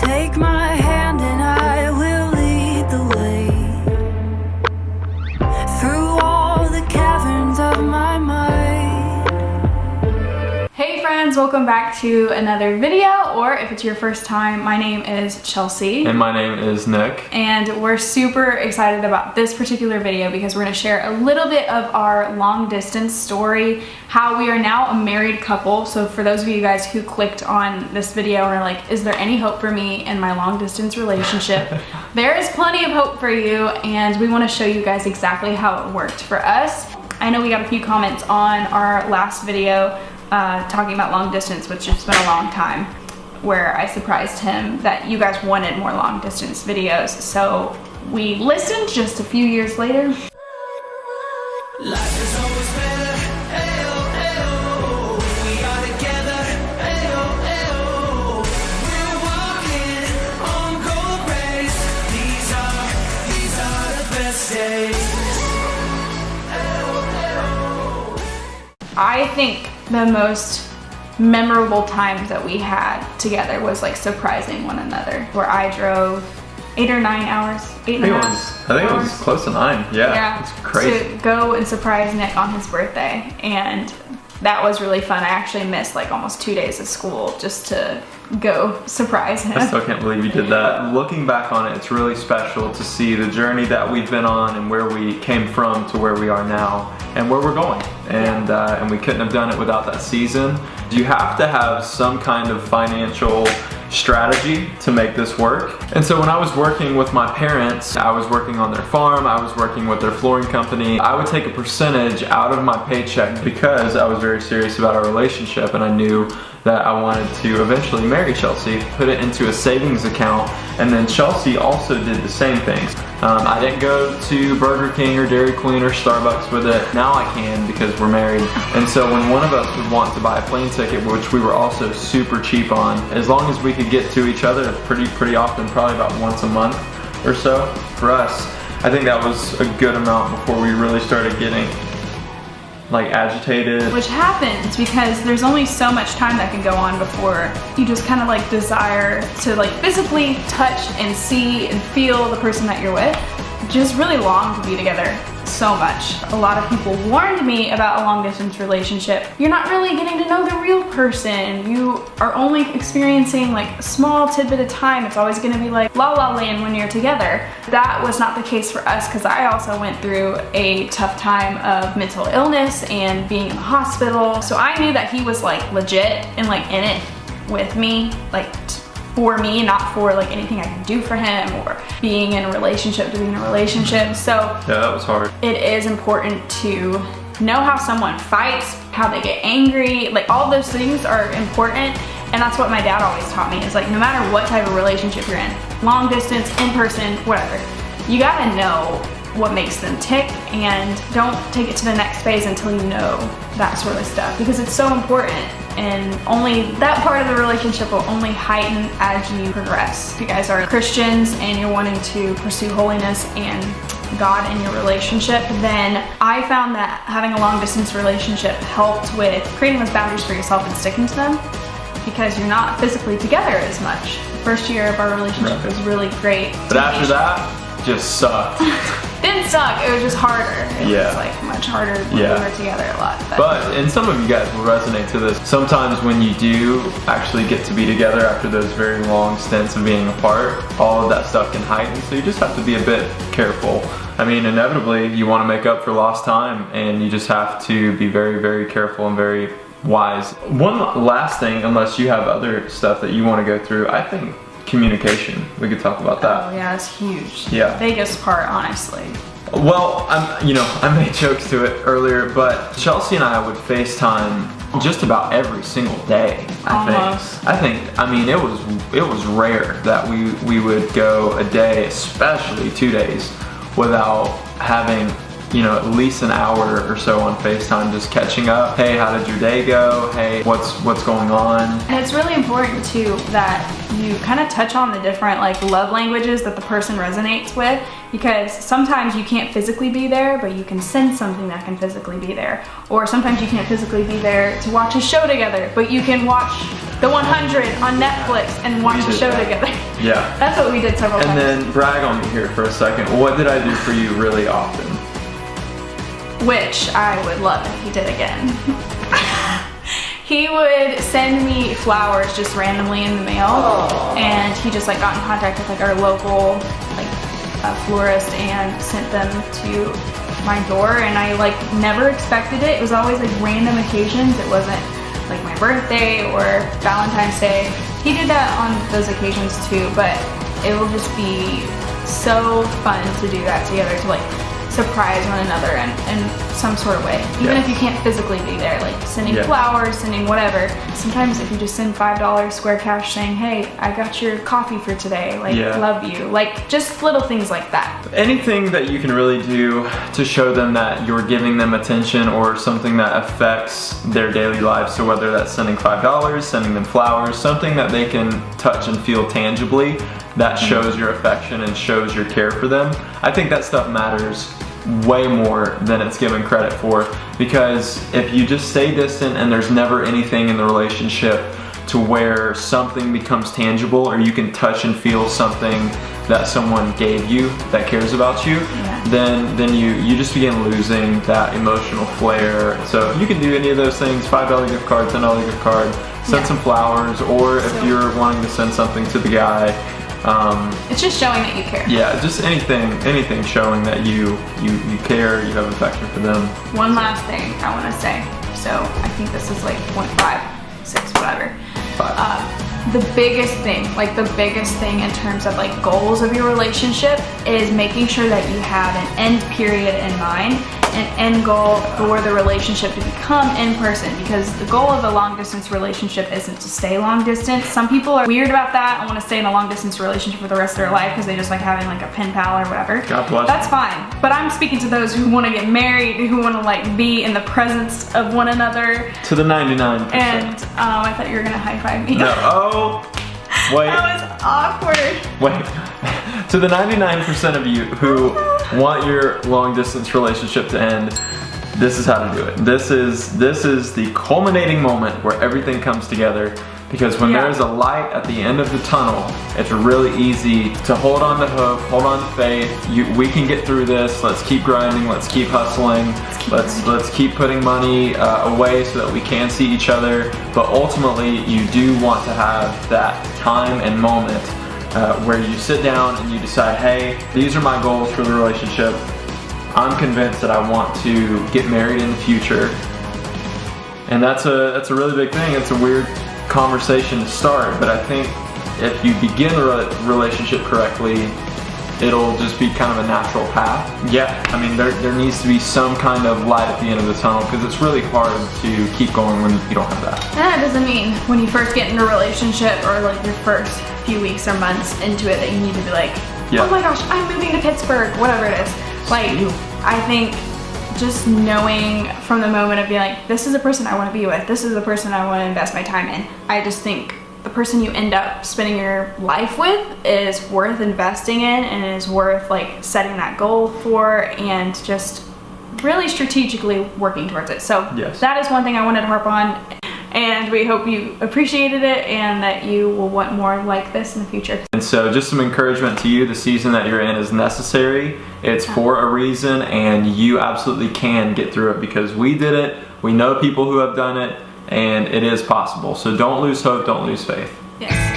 Take my hand and I will lead the way through all the caverns of my mind. Hey friends, welcome back to another video, or if it's your first time, my name is Chelsea. And my name is Nick. And we're super excited about this particular video because we're gonna share a little bit of our long distance story, how we are now a married couple. So for those of you guys who clicked on this video and are like, is there any hope for me in my long distance relationship? There is plenty of hope for you, and we wanna show you guys exactly how it worked for us. I know we got a few comments on our last video talking about long distance, which has been a long time, where I surprised him that you guys wanted more long distance videos. So we listened just a few years later. Life is always better, ayo, ayo. We are together, ayo, ayo. We're walking on gold rays. These are the best days. Ayo, ayo. I think the most memorable times that we had together was like surprising one another, where I drove 8 or 9 hours, I think it was close to 9. Yeah, it's crazy. To go and surprise Nick on his birthday, and that was really fun. I actually missed like almost 2 days of school just to go surprise him. I still can't believe you did that. Looking back on it, it's really special to see the journey that we've been on and where we came from to where we are now and where we're going. And we couldn't have done it without that season. You have to have some kind of financial strategy to make this work. And so when I was working with my parents, I was working on their farm, I was working with their flooring company. I would take a percentage out of my paycheck because I was very serious about our relationship, and I knew that I wanted to eventually marry Chelsea, put it into a savings account, and then Chelsea also did the same things. I didn't go to Burger King or Dairy Queen or Starbucks with it. Now I can because we're married. And so when one of us would want to buy a plane ticket, which we were also super cheap on, as long as we could get to each other pretty often, probably about once a month or so for us, I think that was a good amount before we really started getting like agitated. Which happens because there's only so much time that can go on before you just kind of like desire to like physically touch and see and feel the person that you're with. Just really long to be together so much. A lot of people warned me about a long distance relationship. You're not really getting to know the real person. You are only experiencing like a small tidbit of time. It's always gonna be like la la land when you're together. That was not the case for us because I also went through a tough time of mental illness and being in the hospital. So I knew that he was like legit and like in it with me, like for me, not for like anything I could do for him or being in a relationship to be in a relationship. So yeah, that was hard. It is important to know how someone fights, how they get angry, like all those things are important. And that's what my dad always taught me, is like no matter what type of relationship you're in, long distance, in person, whatever, you gotta know what makes them tick, and don't take it to the next phase until you know that sort of stuff, because it's so important, and only that part of the relationship will only heighten as you progress. If you guys are Christians and you're wanting to pursue holiness and God in your relationship, then I found that having a long distance relationship helped with creating those boundaries for yourself and sticking to them, because you're not physically together as much. The first year of our relationship was really great. But after that, just sucked. Didn't suck, it was just harder. It Yeah. was like much harder when we were together a lot. And some of you guys will resonate to this. Sometimes when you do actually get to be together after those very long stints of being apart, all of that stuff can heighten, so you just have to be a bit careful. I mean, inevitably you want to make up for lost time, and you just have to be very, very careful and very wise. One last thing, unless you have other stuff that you want to go through, I think communication. We could talk about that. Oh yeah, it's huge. Yeah. Biggest part, honestly. Well, I made jokes to it earlier, but Chelsea and I would FaceTime just about every single day. I think. I mean, it was rare that we would go a day, especially 2 days, without having you know, at least an hour or so on FaceTime, just catching up. Hey, how did your day go? Hey, what's going on? And it's really important too that you kind of touch on the different like love languages that the person resonates with, because sometimes you can't physically be there, but you can send something that can physically be there. Or sometimes you can't physically be there to watch a show together, but you can watch The 100 on Netflix and watch a show together. Yeah. That's what we did several times. And then brag on me here for a second. What did I do for you really often? Which I would love if he did again. He would send me flowers just randomly in the mail. Aww. And he just like got in contact with like our local like florist and sent them to my door, and I like never expected it. It was always like random occasions. It wasn't like my birthday or Valentine's Day. He did that on those occasions too, but it will just be so fun to do that together, to like surprise one another in some sort of way. Even if you can't physically be there, like sending flowers, sending whatever. Sometimes if you just send $5 square cash saying, hey, I got your coffee for today, like love you. Like just little things like that. Anything that you can really do to show them that you're giving them attention or something that affects their daily lives. So whether that's sending $5, sending them flowers, something that they can touch and feel tangibly, that shows your affection and shows your care for them. I think that stuff matters way more than it's given credit for, because if you just stay distant and there's never anything in the relationship to where something becomes tangible, or you can touch and feel something that someone gave you that cares about you, then you just begin losing that emotional flair. So if you can do any of those things, $5 gift card, $10 gift card, send some flowers, or if you're wanting to send something to the guy, it's just showing that you care. Yeah, just anything showing that you care, you have affection for them. One last thing I want to say. So I think this is like 0.5, 6, whatever. 5. The biggest thing in terms of like goals of your relationship is making sure that you have an end period in mind, an end goal for the relationship to become in person, because the goal of a long distance relationship isn't to stay long distance. Some people are weird about that and want to stay in a long distance relationship for the rest of their life because they just like having like a pen pal or whatever. God bless. That's fine. But I'm speaking to those who want to get married, who want to like be in the presence of one another. To the 99%. And I thought you were gonna high five me. No. Oh, wait. That was awkward. Wait. To the 99% of you who want your long distance relationship to end, this is how to do it. This is the culminating moment where everything comes together, because when there's a light at the end of the tunnel, it's really easy to hold on to hope, hold on to faith. We can get through this. Let's keep grinding. Let's keep hustling. Let's keep putting money away so that we can see each other. But ultimately, you do want to have that time and moment where you sit down and you decide, hey, these are my goals for the relationship. I'm convinced that I want to get married in the future. And that's a really big thing. It's a weird conversation to start, but I think if you begin the relationship correctly, it'll just be kind of a natural path. Yeah, I mean, there needs to be some kind of light at the end of the tunnel, because it's really hard to keep going when you don't have that. That doesn't mean when you first get into a relationship or like your first few weeks or months into it that you need to be like, oh my gosh, I'm moving to Pittsburgh, whatever it is. Like, I think just knowing from the moment of being like, this is the person I want to be with, this is the person I want to invest my time in. I just think the person you end up spending your life with is worth investing in, and is worth like setting that goal for, and just really strategically working towards it. So that is one thing I wanted to harp on, and we hope you appreciated it and that you will want more like this in the future. And so just some encouragement to you, the season that you're in is necessary. It's for a reason, and you absolutely can get through it, because we did it. We know people who have done it, and it is possible. So don't lose hope, don't lose faith. Yes.